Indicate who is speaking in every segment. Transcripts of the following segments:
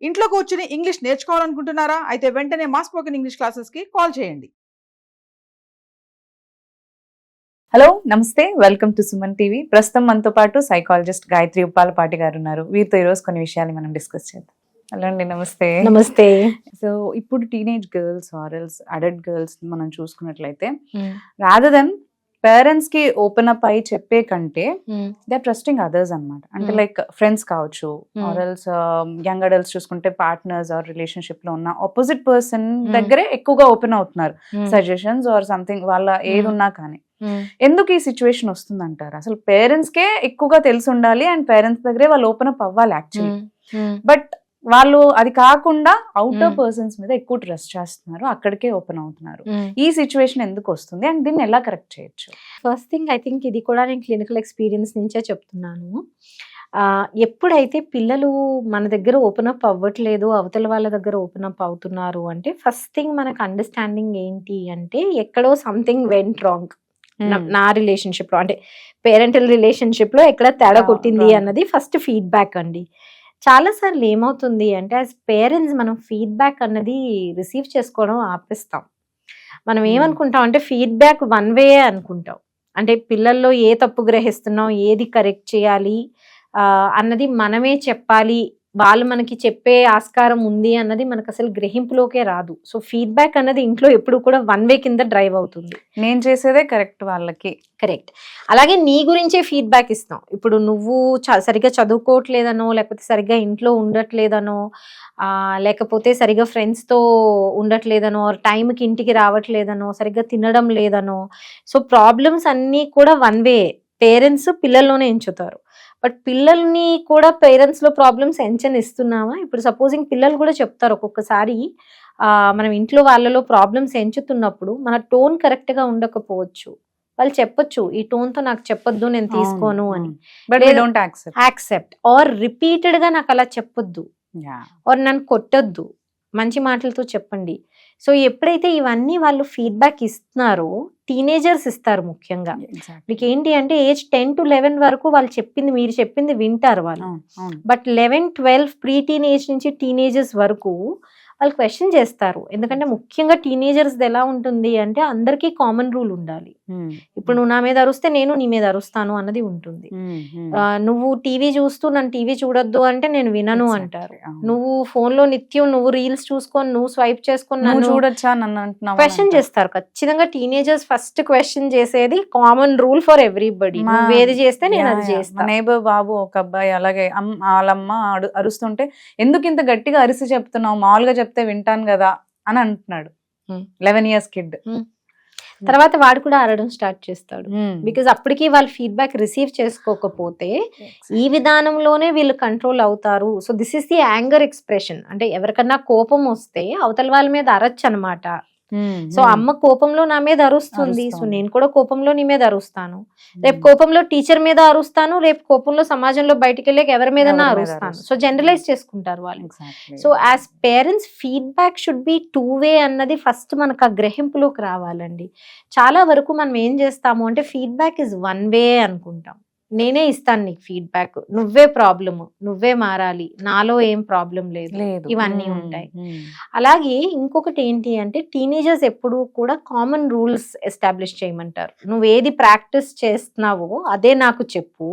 Speaker 1: ఇంట్లో కూర్చుని ఇంగ్లీష్ నేర్చుకోవాలనుకుంటున్నారా? అయితే వెంటనే మా స్పోకెన్ ఇంగ్లీష్ క్లాసెస్‌కి కాల్ చేయండి.
Speaker 2: హలో నమస్తే, వెల్కమ్ టు సుమన్ టీవీ. ప్రస్తుతం మనతో పాటు సైకాలజిస్ట్ గాయత్రి ఉప్పాలపాటి గారు ఉన్నారు. వీరితో ఈరోజు కొన్ని విషయాలు మనం డిస్కస్ చేద్దాం. హలో అండి, నమస్తే.
Speaker 3: నమస్తే.
Speaker 2: సో ఇప్పుడు టీనేజ్ గర్ల్స్ ఆర్ఎల్స్ అడల్ట్ గర్ల్స్ మనం చూసుకున్నట్లయితే రాదర్ దెన్ పేరెంట్స్ కి ఓపెన్ అప్ అయి చెప్పే కంటే దే ఆర్ ట్రస్టింగ్ అదర్స్ అనమాట. అంటే లైక్ ఫ్రెండ్స్ కావచ్చు, ఆర్ఎల్స్ యంగ్ అడల్ట్స్ చూసుకుంటే పార్ట్నర్స్ ఆర్ రిలేషన్షిప్ లో ఉన్న ఆపోజిట్ పర్సన్ దగ్గరే ఎక్కువగా ఓపెన్ అవుతున్నారు. సజెషన్స్ ఆర్ సంథింగ్ వాళ్ళ ఏది ఉన్నా కానీ. ఎందుకు ఈ సిచ్యువేషన్ వస్తుంది అంటారు? అసలు పేరెంట్స్ కే ఎక్కువగా తెలిసి ఉండాలి అండ్ పేరెంట్స్ దగ్గరే వాళ్ళు ఓపెన్ అప్ అవ్వాలి యాక్చువల్లీ. బట్ వాళ్ళు అది కాకుండా అవుటర్ పర్సన్స్ మీద ఎక్కువ ట్రస్ట్ చేస్తున్నారు, అక్కడికే ఓపెన్ అవుతున్నారు. ఈ సిచ్యువేషన్ ఎందుకు వస్తుంది అండ్ దీన్ని ఎలా కరెక్ట్ చేయొచ్చు?
Speaker 3: ఫస్ట్ థింగ్, ఐ థింక్ ఇది కూడా నేను క్లినికల్ ఎక్స్పీరియన్స్ నుంచే చెప్తున్నాను. ఎప్పుడైతే పిల్లలు మన దగ్గర ఓపెన్ అప్ అవ్వట్లేదు, అవతల వాళ్ళ దగ్గర ఓపెన్ అప్ అవుతున్నారు అంటే ఫస్ట్ థింగ్ మనకు అండర్స్టాండింగ్ ఏంటి అంటే ఎక్కడో సంథింగ్ వెంట్ రాంగ్ నా రిలేషన్షిప్ లో, అంటే పేరెంటల్ రిలేషన్షిప్ లో ఎక్కడ తేడా కొట్టింది అన్నది ఫస్ట్ ఫీడ్బ్యాక్ అండి. చాలా సార్లు ఏమవుతుంది అంటే యాజ్ పేరెంట్స్ మనం ఫీడ్బ్యాక్ అన్నది రిసీవ్ చేసుకోవడం ఆపేస్తాం. మనం ఏమనుకుంటాం అంటే ఫీడ్బ్యాక్ వన్ వే అనుకుంటాం. అంటే పిల్లల్లో ఏ తప్పు గ్రహిస్తున్నాం, ఏది కరెక్ట్ చేయాలి అన్నది మనమే చెప్పాలి, వాళ్ళు మనకి చెప్పే ఆస్కారం ఉంది అన్నది మనకు అసలు గ్రహింపులోకే రాదు. సో ఫీడ్బ్యాక్ అన్నది ఇంట్లో ఎప్పుడు కూడా వన్ వే కింద డ్రైవ్ అవుతుంది.
Speaker 2: నేను చేసేదే కరెక్ట్, వాళ్ళకి
Speaker 3: కరెక్ట్. అలాగే నీ గురించే ఫీడ్బ్యాక్ ఇస్తాం. ఇప్పుడు నువ్వు సరిగ్గా చదువుకోవట్లేదనో, లేకపోతే సరిగ్గా ఇంట్లో ఉండట్లేదనో, లేకపోతే సరిగ్గా ఫ్రెండ్స్తో ఉండట్లేదనో, టైంకి ఇంటికి రావట్లేదనో, సరిగ్గా తినడం లేదనో. సో ప్రాబ్లమ్స్ అన్నీ కూడా వన్ వే, పేరెంట్స్ పిల్లల్లోనే ఎంచుతారు. బట్ పిల్లల్ని కూడా పేరెంట్స్ లో ప్రాబ్లమ్స్ ఎంచనిస్తున్నామా? ఇప్పుడు సపోజింగ్ పిల్లలు కూడా చెప్తారు ఒక్కొక్కసారి మనం ఇంట్లో వాళ్ళలో ప్రాబ్లమ్స్ ఎంచుతున్నప్పుడు మన టోన్ కరెక్ట్ గా ఉండకపోవచ్చు. వాళ్ళు చెప్పొచ్చు, ఈ టోన్ తో నాకు చెప్పొద్దు, నేను తీసుకోను అని. యాక్సెప్ట్ ఆర్ రిపీటెడ్ గా నాకు అలా చెప్పొద్దు, ఆర్ నన్ను కొట్టొద్దు, మంచి మాటలతో చెప్పండి. సో ఎప్పుడైతే ఇవన్నీ వాళ్ళు ఫీడ్బ్యాక్ ఇస్తున్నారో, టీనేజర్స్ ఇస్తారు ముఖ్యంగా. మీకు ఏంటి అంటే ఏజ్ 10 to 11 వరకు వాళ్ళు చెప్పింది, మీరు చెప్పింది వింటారు వాళ్ళు. బట్ 11, 12 ప్రీ టీనేజ్ నుంచి టీనేజర్స్ వరకు వాళ్ళు క్వశ్చన్ చేస్తారు. ఎందుకంటే ముఖ్యంగా టీనేజర్స్ ఎలా ఉంటుంది అంటే అందరికీ కామన్ రూల్ ఉండాలి. ఇప్పుడు నువ్వు నా మీద అరుస్తే నేను నీ మీద అరుస్తాను అన్నది ఉంటుంది. నువ్వు టీవీ చూస్తూ నన్ను టీవీ చూడొద్దు అంటే నేను వినను అంటారు. నువ్వు ఫోన్ లో నిత్యం నువ్వు రీల్స్ చూసుకొని నువ్వు స్వైప్ చేసుకొని నన్ను
Speaker 2: చూడొచ్చా
Speaker 3: క్వశ్చన్ చేస్తారు. ఖచ్చితంగా టీనేజర్స్ ఫస్ట్ క్వశ్చన్ చేసేది కామన్ రూల్ ఫర్ ఎవ్రీబడి. నువ్వు ఏది చేస్తే నేను అది చేస్తాను.
Speaker 2: నేబర్ బాబు ఒక అబ్బాయి అలాగే వాళ్ళమ్మ అరుస్తుంటే ఎందుకు ఇంత గట్టిగా అరిసి చెప్తున్నావు, మామూలుగా చెప్తే వింటాను కదా అని అంటున్నాడు. 11 years కిడ్.
Speaker 3: తర్వాత వాడు కూడా అరవడం స్టార్ట్ చేస్తాడు. బికాజ్ అప్పటికి వాళ్ళు ఫీడ్బ్యాక్ రిసీవ్ చేసుకోకపోతే ఈ విధానంలోనే వీళ్ళు కంట్రోల్ అవుతారు. So this is the anger expression. అంటే ఎవరికన్నా కోపం వస్తే అవతల వాళ్ళ మీద అరచ్చు అనమాట. సో అమ్మ కోపంలో నా మీద అరుస్తుంది, సో నేను కూడా కోపంలో నీ మీద అరుస్తాను. రేపు కోపంలో టీచర్ మీద అరుస్తాను, రేపు కోపంలో సమాజంలో బయటికి వెళ్ళాక ఎవరి మీద అరుస్తాను. సో జనరలైజ్ చేసుకుంటారు వాళ్ళు. So as parents feedback should be two way అన్నది ఫస్ట్ మనకు ఆ గ్రహింపులోకి రావాలండి. చాలా వరకు మనం ఏం చేస్తాము అంటే ఫీడ్బ్యాక్ ఇస్ వన్ వే అనుకుంటాం. నేనే ఇస్తాను నీకు ఫీడ్బ్యాక్, నువ్వే ప్రాబ్లమ్, నువ్వే మారాలి, నాలో ఏం ప్రాబ్లం లేదు, ఇవన్నీ ఉంటాయి. అలాగే ఇంకొకటి ఏంటి అంటే టీనేజర్స్ ఎప్పుడు కూడా కామన్ రూల్స్ ఎస్టాబ్లిష్ చేయమంటారు. నువ్వు ఏది ప్రాక్టీస్ చేస్తున్నావో అదే నాకు చెప్పు,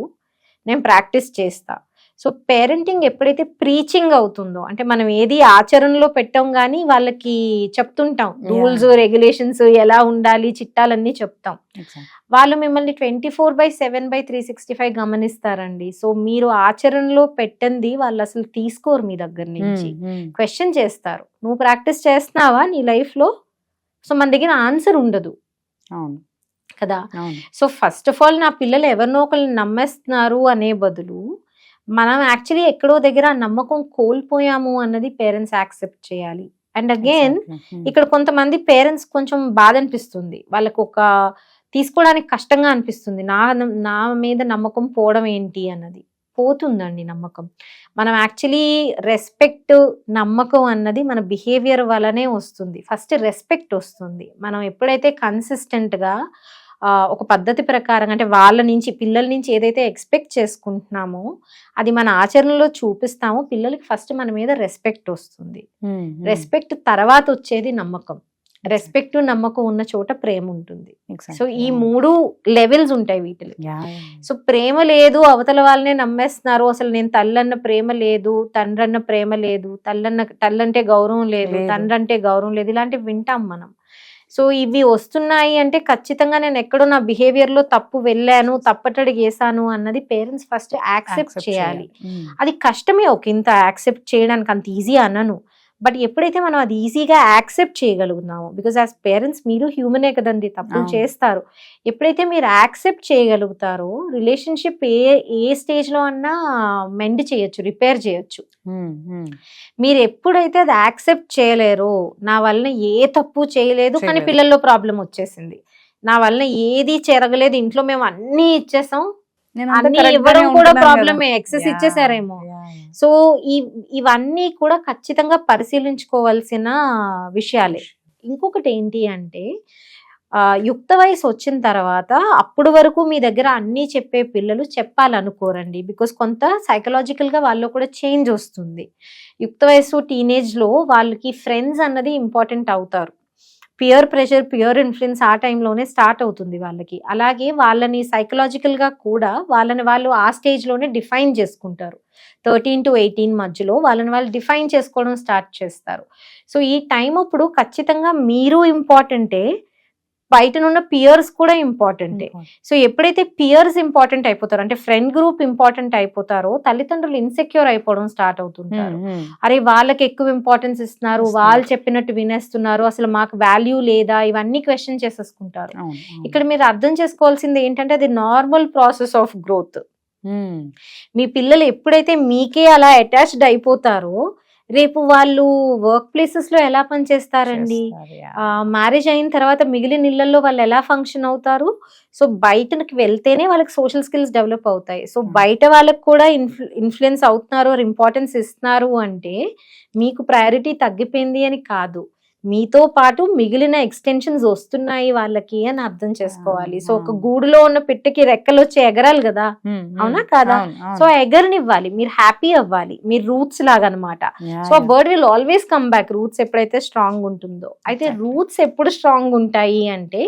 Speaker 3: నేను ప్రాక్టీస్ చేస్తా. సో పేరెంటింగ్ ఎప్పుడైతే ప్రీచింగ్ అవుతుందో, అంటే మనం ఏది ఆచరణలో పెట్టాం కానీ వాళ్ళకి చెప్తుంటాం రూల్స్ రెగ్యులేషన్స్ ఎలా ఉండాలి, చిట్టాలన్నీ చెప్తాం. వాళ్ళు మిమ్మల్ని 24/7/365 గమనిస్తారండి. సో మీరు ఆచరణలో పెట్టండి వాళ్ళు అసలు తీసుకోరు మీ దగ్గర నుంచి. క్వశ్చన్ చేస్తారు, నువ్వు ప్రాక్టీస్ చేస్తున్నావా నీ లైఫ్ లో? సో మన దగ్గర ఆన్సర్ ఉండదు కదా. సో ఫస్ట్ ఆఫ్ ఆల్ నా పిల్లలు ఎవరినో ఒకరిని నమ్మేస్తున్నారు అనే బదులు మనం యాక్చువల్లీ ఎక్కడో దగ్గర నమ్మకం కోల్పోయాము అన్నది పేరెంట్స్ యాక్సెప్ట్ చేయాలి. అండ్ అగైన్ ఇక్కడ కొంతమంది పేరెంట్స్ కొంచెం బాధ అనిపిస్తుంది, వాళ్ళకు ఒక తీసుకోవడానికి కష్టంగా అనిపిస్తుంది. నా మీద నమ్మకం పోవడం ఏంటి అన్నది. పోతుందండి నమ్మకం. మనం యాక్చువల్లీ రెస్పెక్ట్, నమ్మకం అన్నది మన బిహేవియర్ వల్లనే వస్తుంది. ఫస్ట్ రెస్పెక్ట్ వస్తుంది మనం ఎప్పుడైతే కన్సిస్టెంట్గా ఒక పద్ధతి ప్రకారం అంటే వాళ్ళ నుంచి పిల్లల నుంచి ఏదైతే ఎక్స్పెక్ట్ చేసుకుంటున్నామో అది మన ఆచరణలో చూపిస్తామో పిల్లలకి ఫస్ట్ మన మీద రెస్పెక్ట్ వస్తుంది. రెస్పెక్ట్ తర్వాత వచ్చేది నమ్మకం. రెస్పెక్ట్ నమ్మకం ఉన్న చోట ప్రేమ ఉంటుంది. సో ఈ 3 లెవెల్స్ ఉంటాయి వీటిలో. సో ప్రేమ లేదు, అవతల వాళ్ళనే నమ్మేస్తున్నారు, అసలు నేను తల్లన్న ప్రేమ లేదు, తండ్రన్న ప్రేమ లేదు, తల్లంటే గౌరవం లేదు, తండ్రి అంటే గౌరవం లేదు, ఇలాంటివి వింటాం మనం. సో ఇవి వస్తున్నాయి అంటే ఖచ్చితంగా నేను ఎక్కడో నా బిహేవియర్ లో తప్పు వెళ్ళాను, తప్పటడుగు వేసాను అన్నది పేరెంట్స్ ఫస్ట్ యాక్సెప్ట్ చేయాలి. అది కష్టమే ఒక ఇంత యాక్సెప్ట్ చేయడానికి, అంత ఈజీ అనను. బట్ ఎప్పుడైతే మనం అది ఈజీగా యాక్సెప్ట్ చేయగలుగుతున్నామో, బికాస్ యాజ్ పేరెంట్స్ మీరు హ్యూమనే కదండి, తప్పులు చేస్తారు. ఎప్పుడైతే మీరు యాక్సెప్ట్ చేయగలుగుతారో రిలేషన్షిప్ ఏ స్టేజ్ లో అన్నా మెండ్ చేయొచ్చు, రిపేర్ చేయొచ్చు. మీరు ఎప్పుడైతే అది యాక్సెప్ట్ చేయలేరో, నా వలన ఏ తప్పు చేయలేదు కానీ పిల్లల్లో ప్రాబ్లం వచ్చేసింది, నా వలన ఏది జరగలేదు, ఇంట్లో మేము అన్ని ఇచ్చేసాం, అన్ని ఇవ్వడం కూడా ప్రాబ్లమే, ఎక్సెస్ ఇచ్చేసారేమో. సో ఇవన్నీ కూడా ఖచ్చితంగా పరిశీలించుకోవాల్సిన విషయాలే. ఇంకొకటి ఏంటి అంటే యుక్త వయసు వచ్చిన తర్వాత అప్పుడు వరకు మీ దగ్గర అన్నీ చెప్పే పిల్లలు చెప్పాలనుకోరండి. బికాస్ కొంత సైకలాజికల్ గా వాళ్ళు కూడా చేంజ్ వస్తుంది. యుక్త వయసు టీనేజ్ లో వాళ్ళకి ఫ్రెండ్స్ అన్నది ఇంపార్టెంట్ అవుతారు. పియర్ ప్రెషర్, పియర్ ఇన్ఫ్లుయెన్స్ ఆ టైంలోనే స్టార్ట్ అవుతుంది వాళ్ళకి. అలాగే వాళ్ళని సైకలాజికల్ గా కూడా వాళ్ళు ఆ స్టేజ్ లోనే డిఫైన్ చేసుకుంటారు. 13 to 18 మధ్యలో వాళ్ళని వాళ్ళు డిఫైన్ చేసుకోవడం స్టార్ట్ చేస్తారు. సో ఈ టైం అప్పుడు ఖచ్చితంగా మీరు ఇంపార్టెంటే, బయటనున్న పియర్స్ కూడా ఇంపార్టెంటే. సో ఎప్పుడైతే పియర్స్ ఇంపార్టెంట్ అయిపోతారో, అంటే ఫ్రెండ్ గ్రూప్ ఇంపార్టెంట్ అయిపోతారో, తల్లిదండ్రులు ఇన్సెక్యూర్ అయిపోవడం స్టార్ట్ అవుతుంటారు. అరే వాళ్ళకి ఎక్కువ ఇంపార్టెన్స్ ఇస్తున్నారు, వాళ్ళు చెప్పినట్టు వినేస్తున్నారు, అసలు మాకు వాల్యూ లేదా, ఇవన్నీ క్వశ్చన్ చేసేసుకుంటారు. ఇక్కడ మీరు అర్థం చేసుకోవాల్సింది ఏంటంటే అది నార్మల్ ప్రాసెస్ ఆఫ్ గ్రోత్. మీ పిల్లలు ఎప్పుడైతే మీకే అలా అటాచ్డ్ అయిపోతారో, రేపు వాళ్ళు వర్క్ ప్లేసెస్ లో ఎలా పనిచేస్తారండి, మ్యారేజ్ అయిన తర్వాత మిగిలిన ఇళ్లలో వాళ్ళు ఎలా ఫంక్షన్ అవుతారు. సో బయటకి వెళ్తేనే వాళ్ళకి సోషల్ స్కిల్స్ డెవలప్ అవుతాయి. సో బయట వాళ్ళకి కూడా ఇన్ఫ్లుయెన్స్ అవుతున్నారు, ఇంపార్టెన్స్ ఇస్తున్నారు అంటే మీకు ప్రయారిటీ తగ్గిపోయింది అని కాదు, మీతో పాటు మిగిలిన ఎక్స్టెన్షన్స్ వస్తున్నాయి వాళ్ళకి అని అర్థం చేసుకోవాలి. సో ఒక గూడులో ఉన్న పిట్టకి రెక్కలు వచ్చి ఎగరాలి కదా, అవునా కాదా? సో ఎగరనివ్వాలి, మీరు హ్యాపీ అవ్వాలి, మీరు రూట్స్ లాగా అనమాట. సో ఆ bird will always come back, roots ఎప్పుడైతే స్ట్రాంగ్ ఉంటుందో. అయితే రూట్స్ ఎప్పుడు స్ట్రాంగ్ ఉంటాయి అంటే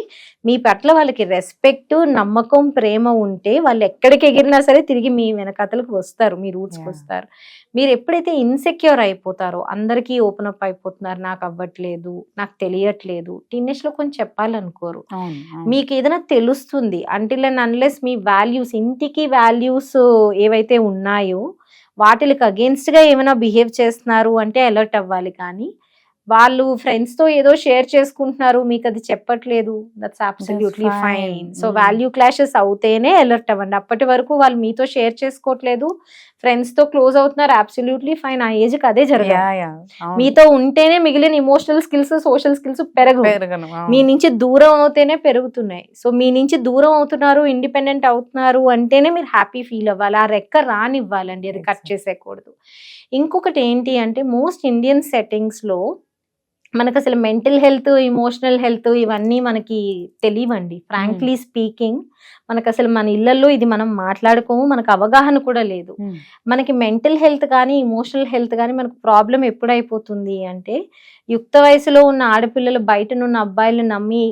Speaker 3: మీ పట్ల వాళ్ళకి రెస్పెక్ట్, నమ్మకం, ప్రేమ ఉంటే వాళ్ళు ఎక్కడికి ఎగిరినా సరే తిరిగి మీ వెనకతలకు వస్తారు, మీ రూట్స్కి వస్తారు. మీరు ఎప్పుడైతే ఇన్సెక్యూర్ అయిపోతారో, అందరికీ ఓపెన్ అప్ అయిపోతున్నారు, నాకు అవ్వట్లేదు, నాకు తెలియట్లేదు, టీనేజ్ లో కొంచెం చెప్పాలనుకోరు. మీకు ఏదైనా తెలుస్తుంది until and unless me values, ఇంటికి వాల్యూస్ ఏవైతే ఉన్నాయో వాటికి అగేన్స్ట్ గా ఏమైనా బిహేవ్ చేస్తున్నారు అంటే అలర్ట్ అవ్వాలి. కానీ వాళ్ళు ఫ్రెండ్స్ తో ఏదో షేర్ చేసుకుంటున్నారు, మీకు అది చెప్పట్లేదు, that's absolutely fine. So value clashes అవుతేనే అలర్ట్ అవ్వండి. అప్పటి వరకు వాళ్ళు మీతో షేర్ చేసుకోవట్లేదు, ఫ్రెండ్స్ తో క్లోజ్ అవుతున్నారు, అబ్సల్యూట్లీ ఫైన్. ఆ ఏజ్ కి అదే జరగాలి. మీతో ఉంటేనే మిగిలిన ఇమోషనల్ స్కిల్స్, సోషల్ స్కిల్స్ పెరగను. మీ నుంచి దూరం అవుతేనే పెరుగుతున్నాయి. సో మీ నుంచి దూరం అవుతున్నారు, ఇండిపెండెంట్ అవుతున్నారు అంటేనే మీరు హ్యాపీ ఫీల్ అవ్వాలి. ఆ రెక్క రానివ్వాలండి, అది కట్ చేసేయకూడదు. ఇంకొకటి ఏంటి అంటే మోస్ట్ ఇండియన్ సెట్టింగ్స్ లో మనకు అసలు మెంటల్ హెల్త్, ఇమోషనల్ హెల్త్ ఇవన్నీ మనకి తెలియవండి. ఫ్రాంక్లీ స్పీకింగ్ మనకు అసలు మన ఇళ్లలో ఇది మనం మాట్లాడుకోము, మనకు అవగాహన కూడా లేదు. మనకి మెంటల్ హెల్త్ కానీ ఇమోషనల్ హెల్త్ కానీ మనకు ప్రాబ్లం ఎప్పుడైపోతుంది అంటే యుక్త వయసులో ఉన్న ఆడపిల్లలు బయటనున్న అబ్బాయిలను నమ్మి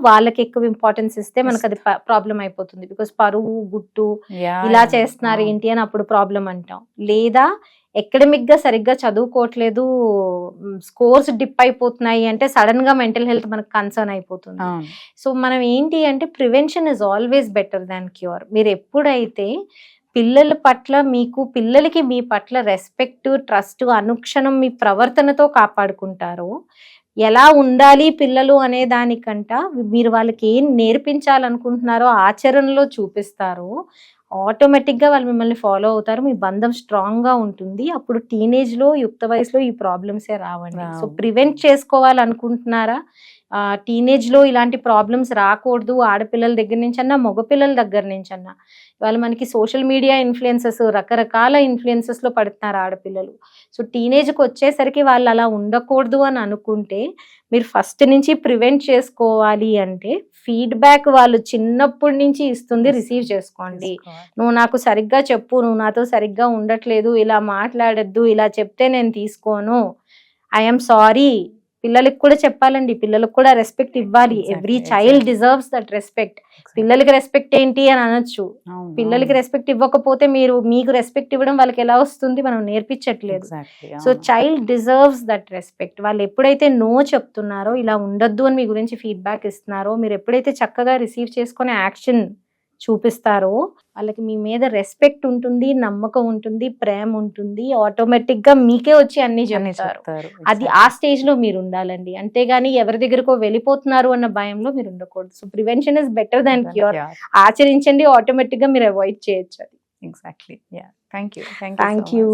Speaker 3: వాళ్ళకి ఎక్కువ ఇంపార్టెన్స్ ఇస్తే మనకు అది ప్రాబ్లం అయిపోతుంది. బికాస్ పరువు, గుట్టు ఇలా చేస్తున్నారు ఏంటి అని అప్పుడు ప్రాబ్లం అంటాం. లేదా ఎకడమిక్ గా సరిగ్గా చదువుకోవట్లేదు, స్కోర్స్ డిప్ అయిపోతున్నాయి అంటే సడన్ గా మెంటల్ హెల్త్ మనకు కన్సర్న్ అయిపోతుంది. సో మనం ఏంటి అంటే prevention is always better than cure. మీరు ఎప్పుడైతే పిల్లల పట్ల పిల్లలకి మీ పట్ల రెస్పెక్ట్, ట్రస్ట్ అనుక్షణం మీ ప్రవర్తనతో కాపాడుకుంటారో, ఎలా ఉండాలి పిల్లలు అనే దానికంట మీరు వాళ్ళకి ఏం నేర్పించాలనుకుంటున్నారో ఆచరణలో చూపిస్తారో ఆటోమేటిక్ గా వాళ్ళు మిమ్మల్ని ఫాలో అవుతారు, మీ బంధం స్ట్రాంగ్ గా ఉంటుంది. అప్పుడు టీనేజ్ లో, యుక్త వయసులో ఈ ప్రాబ్లమ్సే రావండి. సో ప్రివెంట్ చేసుకోవాలనుకుంటున్నారా, టీనేజ్ లో ఇలాంటి ప్రాబ్లమ్స్ రాకూడదు, ఆడపిల్లల దగ్గర నుంచి అన్నా మగపిల్లల దగ్గర నుంచి అన్నా. ఇవాళ మనకి సోషల్ మీడియా ఇన్ఫ్లుయెన్సెస్, రకరకాల ఇన్ఫ్లుయెన్సెస్ లో పడుతున్నారు ఆడపిల్లలు. సో టీనేజ్కి వచ్చేసరికి వాళ్ళు అలా ఉండకూడదు అని అనుకుంటే మీరు ఫస్ట్ నుంచి ప్రివెంట్ చేసుకోవాలి అంటే ఫీడ్బ్యాక్ వాళ్ళు చిన్నప్పటి నుంచి ఇస్తుంది రిసీవ్ చేసుకోండి. నువ్వు నాకు సరిగ్గా చెప్పు, నువ్వు నాతో సరిగ్గా ఉండట్లేదు, ఇలా మాట్లాడద్దు, ఇలా చెప్తే నేను తీసుకోను, ఐఎమ్ సారీ. పిల్లలకి కూడా చెప్పాలండి, పిల్లలకు కూడా రెస్పెక్ట్ ఇవ్వాలి. Every child deserves that respect. పిల్లలకి రెస్పెక్ట్ ఏంటి అని అనొచ్చు, పిల్లలకి రెస్పెక్ట్ ఇవ్వకపోతే మీకు రెస్పెక్ట్ ఇవ్వడం వాళ్ళకి ఎలా వస్తుంది, మనం నేర్పించట్లేదు. So child deserves that respect. వాళ్ళు ఎప్పుడైతే నో చెప్తున్నారో, ఇలా ఉండొద్దు అని మీ గురించి ఫీడ్బ్యాక్ ఇస్తున్నారో, మీరు ఎప్పుడైతే చక్కగా రిసీవ్ చేసుకునే యాక్షన్ చూపిస్తారో వాళ్ళకి మీ మీద రెస్పెక్ట్ ఉంటుంది, నమ్మకం ఉంటుంది, ప్రేమ ఉంటుంది. ఆటోమేటిక్ గా మీకే వచ్చి అన్ని చెప్తారు. అది ఆ స్టేజ్ లో మీరు ఉండాలండి, అంతేగాని ఎవరి దగ్గరకో వెళ్ళిపోతున్నారు అన్న భయంలో మీరు ఉండకూడదు. So prevention is better than cure. ఆచరించండి, ఆటోమేటిక్ గా మీరు అవాయిడ్ చేయొచ్చు అది.
Speaker 2: Exactly. Thank you.
Speaker 3: Thank you.